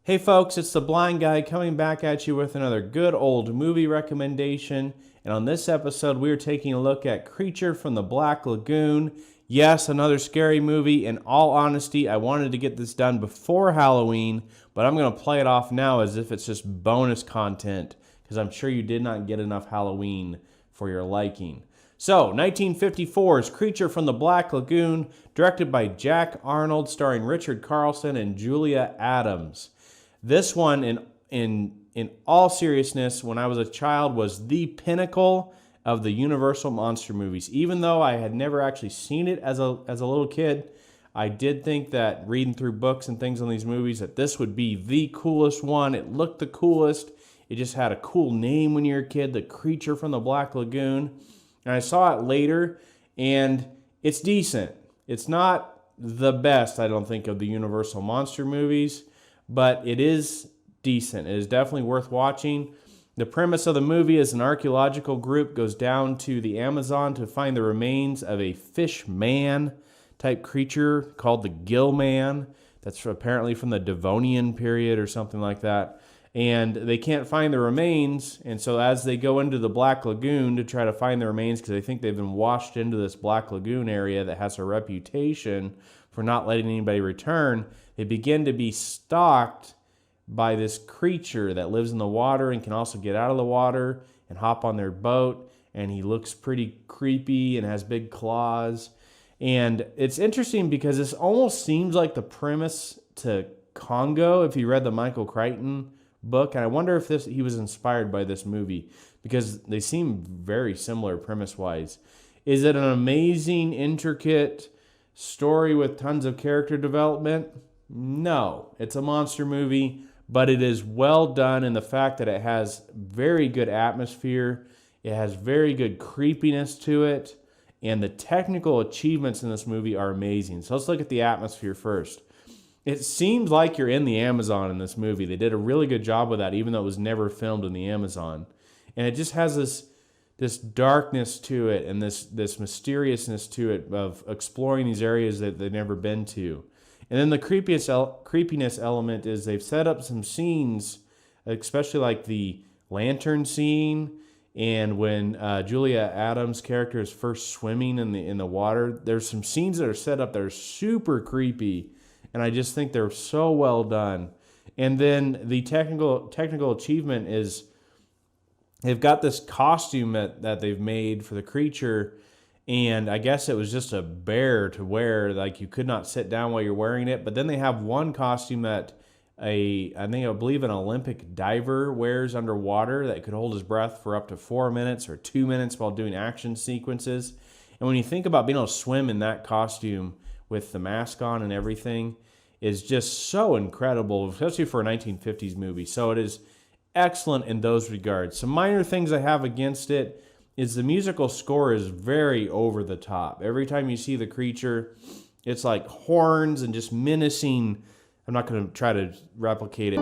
Hey folks, it's the Blind Guy coming back at you with another good old movie recommendation. And on this episode, we are taking a look at Creature from the Black Lagoon. Yes, another scary movie. In all honesty, I wanted to get this done before Halloween, but I'm going to play it off now as if it's just bonus content, because I'm sure you did not get enough Halloween for your liking. So, 1954's Creature from the Black Lagoon, directed by Jack Arnold, starring Richard Carlson and Julia Adams. This one, in all seriousness, when I was a child, was the pinnacle of the Universal monster movies. Even though I had never actually seen it as a little kid, I did think that reading through books and things on these movies that this would be the coolest one. It looked the coolest. It just had a cool name when you were a kid, the Creature from the Black Lagoon. And I saw it later, and it's decent. It's not the best, I don't think, of the Universal monster movies, but it is decent. It is definitely worth watching. The premise of the movie is an archaeological group goes down to the Amazon to find the remains of a fish man type creature called the Gill Man. That's apparently from the Devonian period or something like that. And they can't find the remains, and so as they go into the Black Lagoon to try to find the remains, because they think they've been washed into this Black Lagoon area that has a reputation for not letting anybody return, they begin to be stalked by this creature that lives in the water and can also get out of the water and hop on their boat, and he looks pretty creepy and has big claws. And it's interesting because this almost seems like the premise to Congo, if you read the Michael Crichton book, and I wonder if he was inspired by this movie because they seem very similar premise-wise. Is it an amazing, intricate story with tons of character development? No. It's a monster movie, but it is well done in the fact that it has very good atmosphere, it has very good creepiness to it, and the technical achievements in this movie are amazing. So let's look at the atmosphere first. It seems like you're in the Amazon in this movie. They did a really good job with that, even though it was never filmed in the Amazon. And it just has this darkness to it and this mysteriousness to it of exploring these areas that they've never been to. And then the creepiness element is they've set up some scenes, especially like the lantern scene, and when Julia Adams' character is first swimming in the water. There's some scenes that are set up that are super creepy. And I just think they're so well done. And then the technical achievement is they've got this costume that they've made for the creature, and I guess it was just a bear to wear. Like, you could not sit down while you're wearing it. But then they have one costume that I believe an Olympic diver wears underwater that could hold his breath for up to 4 minutes or 2 minutes while doing action sequences. And when you think about being able to swim in that costume with the mask on and everything, is just so incredible, especially for a 1950s movie. So it is excellent in those regards. Some minor things I have against it is the musical score is very over the top. Every time you see the creature, it's like horns and just menacing. I'm not going to try to replicate it.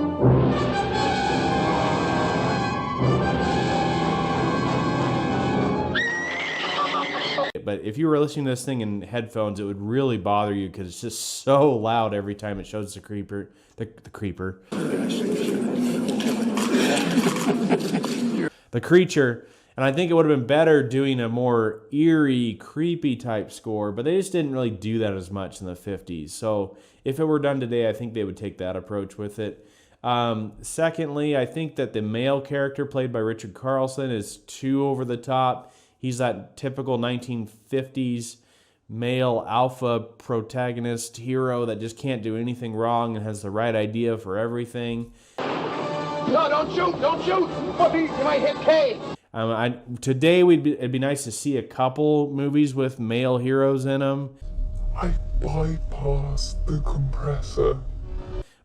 But if you were listening to this thing in headphones, it would really bother you because it's just so loud every time it shows the creeper. The creeper. The creature. And I think it would have been better doing a more eerie, creepy type score, but they just didn't really do that as much in the 50s. So if it were done today, I think they would take that approach with it. Secondly, I think that the male character played by Richard Carlson is too over the top. He's that typical 1950s male alpha protagonist hero that just can't do anything wrong and has the right idea for everything. No, don't shoot! Don't shoot! Puppy, you might hit Kay! Today, it'd be nice to see a couple movies with male heroes in them. I bypassed the compressor.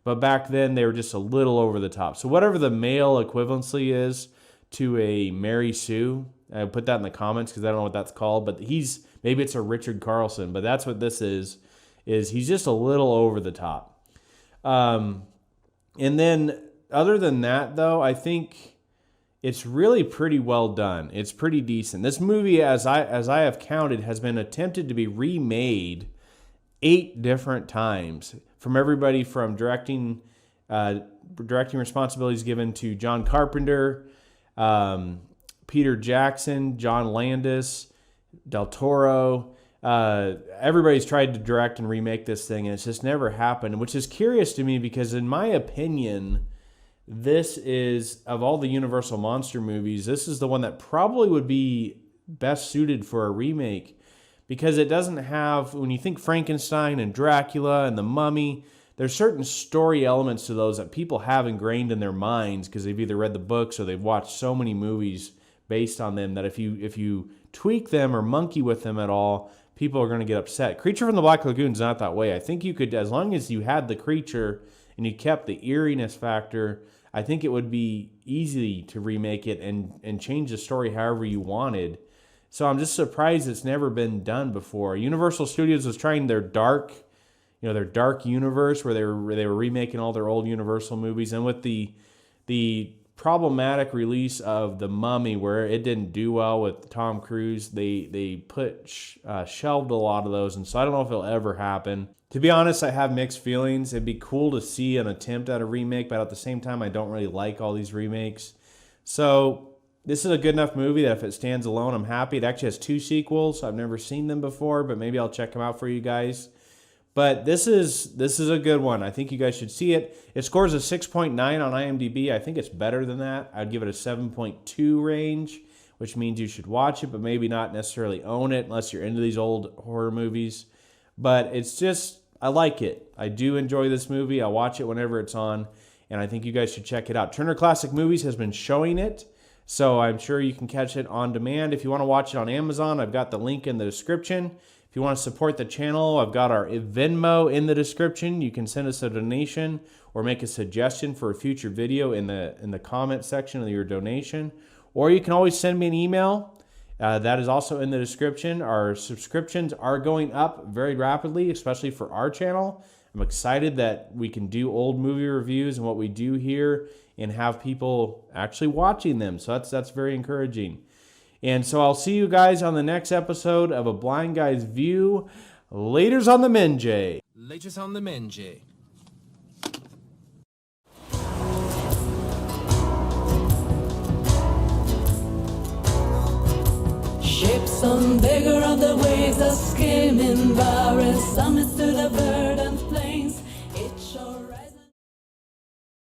But back then, they were just a little over the top. So whatever the male equivalency is to a Mary Sue, I put that in the comments because I don't know what that's called. But maybe it's a Richard Carlson, but that's what this is he's just a little over the top. And then other than that, though, I think it's really pretty well done. It's pretty decent. This movie, as I have counted, has been attempted to be remade 8 different times from everybody from directing Directing responsibilities given to John Carpenter, Peter Jackson, John Landis, Del Toro. Everybody's tried to direct and remake this thing, and it's just never happened, which is curious to me because, in my opinion, this is, of all the Universal Monster movies, this is the one that probably would be best suited for a remake because it doesn't have, when you think Frankenstein and Dracula and the Mummy, there's certain story elements to those that people have ingrained in their minds because they've either read the books or they've watched so many movies based on them that if you tweak them or monkey with them at all, people are going to get upset. Creature from the Black Lagoon is not that way. I think you could, as long as you had the creature and you kept the eeriness factor, I think it would be easy to remake it and change the story however you wanted. So I'm just surprised it's never been done before. Universal Studios was trying their dark universe where they were remaking all their old Universal movies, and with the problematic release of The Mummy, where it didn't do well with Tom Cruise, they shelved a lot of those, and so I don't know if it'll ever happen. To be honest, I have mixed feelings. It'd be cool to see an attempt at a remake, but at the same time, I don't really like all these remakes. So this is a good enough movie that if it stands alone, I'm happy. It actually has 2 sequels. I've never seen them before, but maybe I'll check them out for you guys. But this is a good one. I think you guys should see it. It scores a 6.9 on IMDb. I think it's better than that. I'd give it a 7.2 range, which means you should watch it, but maybe not necessarily own it unless you're into these old horror movies. But it's just, I like it. I do enjoy this movie. I watch it whenever it's on, and I think you guys should check it out. Turner Classic Movies has been showing it, so I'm sure you can catch it on demand. If you want to watch it on Amazon, I've got the link in the description. If you want to support the channel, I've got our Venmo in the description. You can send us a donation or make a suggestion for a future video in the comment section of your donation. Or you can always send me an email. That is also in the description. Our subscriptions are going up very rapidly, especially for our channel. I'm excited that we can do old movie reviews and what we do here and have people actually watching them. So that's very encouraging. And so I'll see you guys on the next episode of A Blind Guy's View. Laters on the Menjay. Laters on the Menjay. Ships on bigger of the waves are skimming by, and summits to the